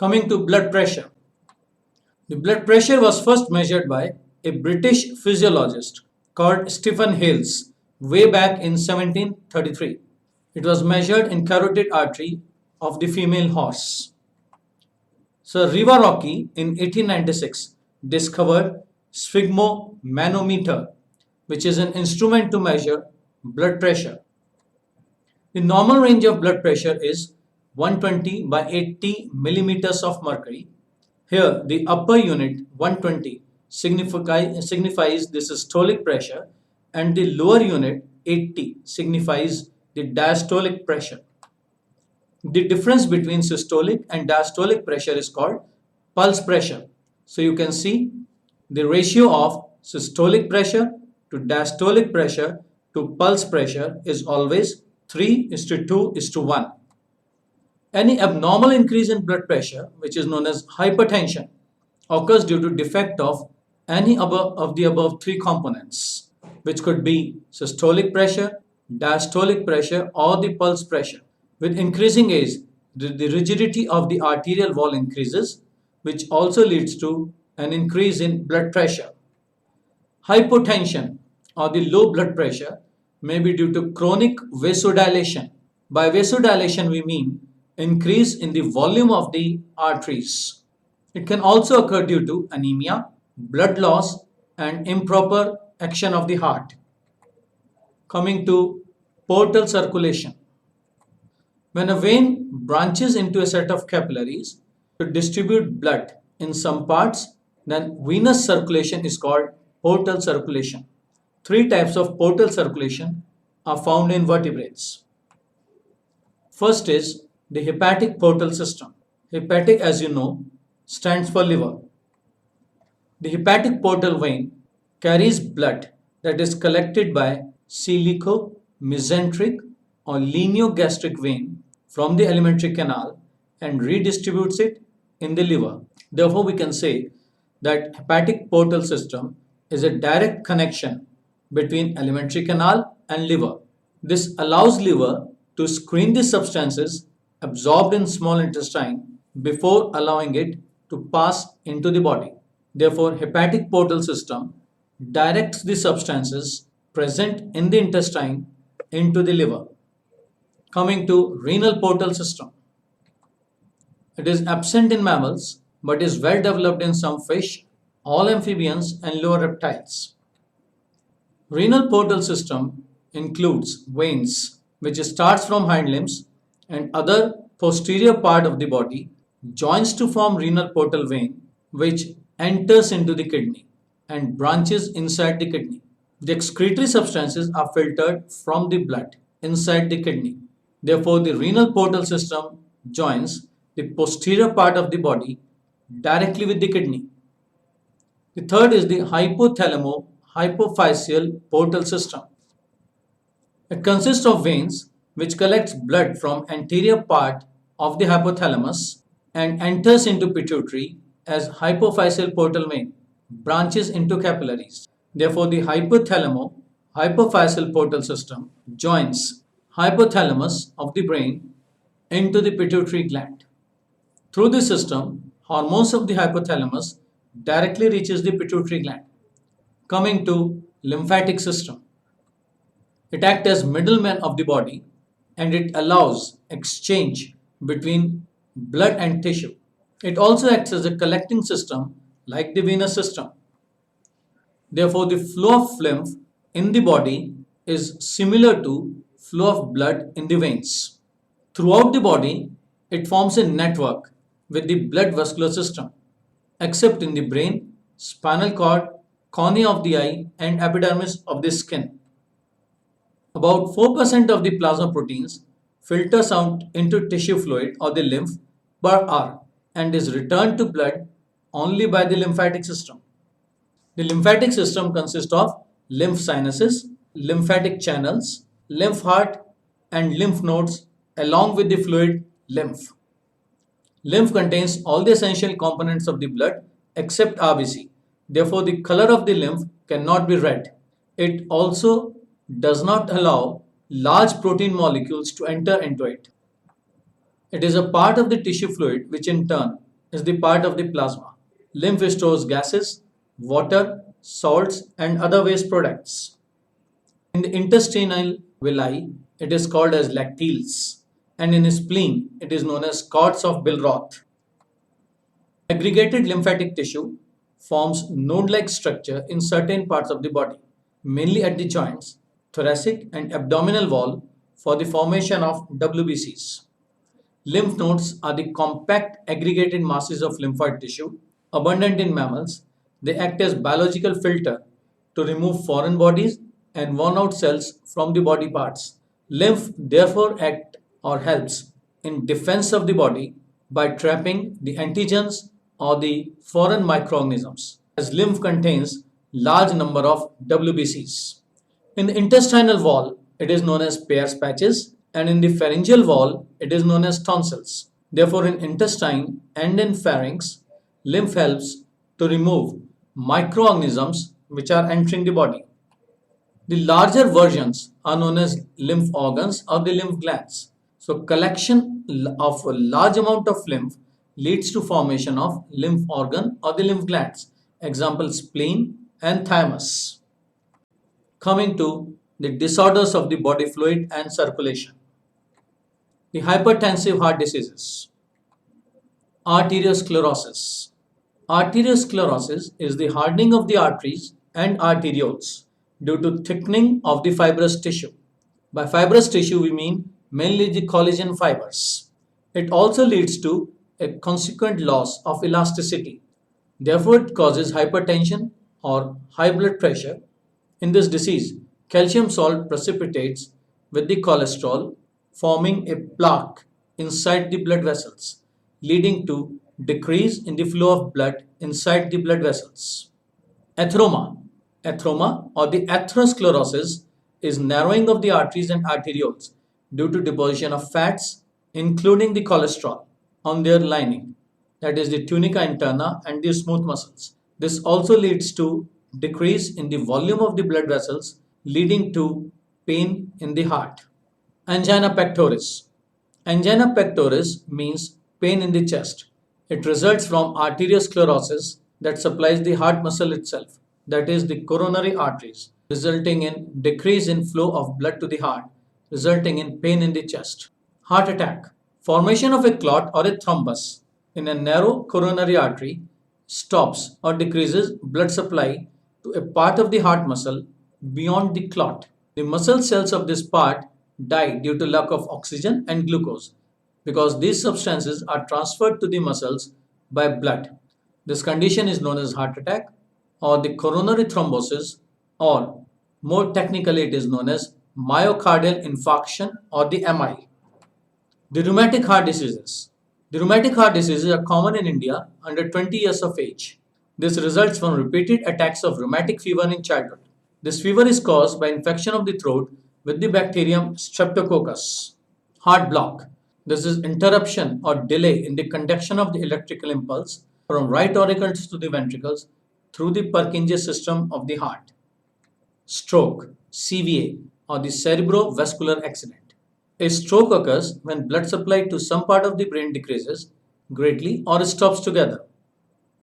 Coming to blood pressure. The blood pressure was first measured by a British physiologist called Stephan Hales way back in 1733. It was measured in carotid artery of the female horse. Sir Rivarocki in 1896 discovered sphygmomanometer, which is an instrument to measure blood pressure. The normal range of blood pressure is 120 by 80 millimeters of mercury. Here, the upper unit 120 signifies the systolic pressure and the lower unit 80 signifies the diastolic pressure. The difference between systolic and diastolic pressure is called pulse pressure. So you can see the ratio of systolic pressure to diastolic pressure to pulse pressure is always 3:2:1. Any abnormal increase in blood pressure, which is known as hypertension, occurs due to defect of any of the above three components, which could be systolic pressure, diastolic pressure, or the pulse pressure. With increasing age, the rigidity of the arterial wall increases, which also leads to an increase in blood pressure. Hypotension or the low blood pressure may be due to chronic vasodilation. By vasodilation, we mean increase in the volume of the arteries. It can also occur due to anemia, blood loss, and improper action of the heart. Coming to portal circulation. When a vein branches into a set of capillaries to distribute blood in some parts, then venous circulation is called portal circulation. Three types of portal circulation are found in vertebrates. First is the hepatic portal system. Hepatic, as you know, stands for liver. The hepatic portal vein carries blood that is collected by celiaco, mesenteric or lineogastric vein from the alimentary canal and redistributes it in the liver. Therefore, we can say that hepatic portal system is a direct connection between alimentary canal and liver. This allows liver to screen the substances absorbed in small intestine before allowing it to pass into the body. Therefore, hepatic portal system directs the substances present in the intestine into the liver. Coming to renal portal system. It is absent in mammals but is well developed in some fish, all amphibians and lower reptiles. Renal portal system includes veins which starts from hind limbs and other posterior part of the body, joins to form renal portal vein which enters into the kidney and branches inside the kidney. The excretory substances are filtered from the blood inside the kidney. Therefore, the renal portal system joins the posterior part of the body directly with the kidney. The third is the hypothalamo-hypophyseal portal system. It consists of veins which collects blood from anterior part of the hypothalamus and enters into pituitary as hypophyseal portal vein, branches into capillaries. Therefore, the hypothalamo-hypophyseal portal system joins hypothalamus of the brain into the pituitary gland. Through this system, hormones of the hypothalamus directly reaches the pituitary gland. Coming to lymphatic system. It acts as middleman of the body and it allows exchange between blood and tissue. It also acts as a collecting system like the venous system. Therefore, the flow of lymph in the body is similar to flow of blood in the veins. Throughout the body, it forms a network with the blood vascular system, except in the brain, spinal cord, cornea of the eye, and epidermis of the skin. About 4% of the plasma proteins filters out into tissue fluid or the lymph per hour and is returned to blood only by the lymphatic system. The lymphatic system consists of lymph sinuses, lymphatic channels, lymph heart, and lymph nodes along with the fluid lymph. Lymph contains all the essential components of the blood except RBC. Therefore, the color of the lymph cannot be red. It also does not allow large protein molecules to enter into it. It is a part of the tissue fluid which in turn is the part of the plasma. Lymph stores gases, water, salts, and other waste products. In the intestinal villi, it is called as lacteals, and in spleen, it is known as cords of Billroth. Aggregated lymphatic tissue forms node-like structure in certain parts of the body, mainly at the joints, thoracic and abdominal wall for the formation of WBCs. Lymph nodes are the compact aggregated masses of lymphoid tissue abundant in mammals. They act as biological filter to remove foreign bodies and worn out cells from the body parts. Lymph therefore act or helps in defense of the body by trapping the antigens or the foreign microorganisms, as lymph contains large number of WBCs. In the intestinal wall, it is known as Peyer's patches, and in the pharyngeal wall, it is known as tonsils. Therefore, in intestine and in pharynx, lymph helps to remove microorganisms which are entering the body. The larger versions are known as lymph organs or the lymph glands. So, collection of a large amount of lymph leads to formation of lymph organ or the lymph glands. Example, spleen and thymus. Coming to the disorders of the body fluid and circulation. The hypertensive heart diseases. Arteriosclerosis. Arteriosclerosis is the hardening of the arteries and arterioles due to thickening of the fibrous tissue. By fibrous tissue, we mean mainly the collagen fibers. It also leads to a consequent loss of elasticity. Therefore, it causes hypertension or high blood pressure. In this disease, calcium salt precipitates with the cholesterol, forming a plaque inside the blood vessels, leading to decrease in the flow of blood inside the blood vessels. Atheroma. Atheroma or the atherosclerosis is narrowing of the arteries and arterioles due to deposition of fats, including the cholesterol, on their lining, that is the tunica interna and the smooth muscles. This also leads to decrease in the volume of the blood vessels, leading to pain in the heart. Angina pectoris. Angina pectoris means pain in the chest. It results from arteriosclerosis that supplies the heart muscle itself, that is the coronary arteries, resulting in decrease in flow of blood to the heart, resulting in pain in the chest. Heart attack. Formation of a clot or a thrombus in a narrow coronary artery stops or decreases blood supply to a part of the heart muscle beyond the clot. The muscle cells of this part die due to lack of oxygen and glucose because these substances are transferred to the muscles by blood. This condition is known as heart attack or the coronary thrombosis, or more technically it is known as myocardial infarction or the MI. The rheumatic heart diseases. The rheumatic heart diseases are common in India under 20 years of age. This results from repeated attacks of rheumatic fever in childhood. This fever is caused by infection of the throat with the bacterium Streptococcus. Heart block. This is interruption or delay in the conduction of the electrical impulse from right auricles to the ventricles through the Purkinje system of the heart. Stroke, CVA, or the cerebrovascular accident. A stroke occurs when blood supply to some part of the brain decreases greatly or stops together.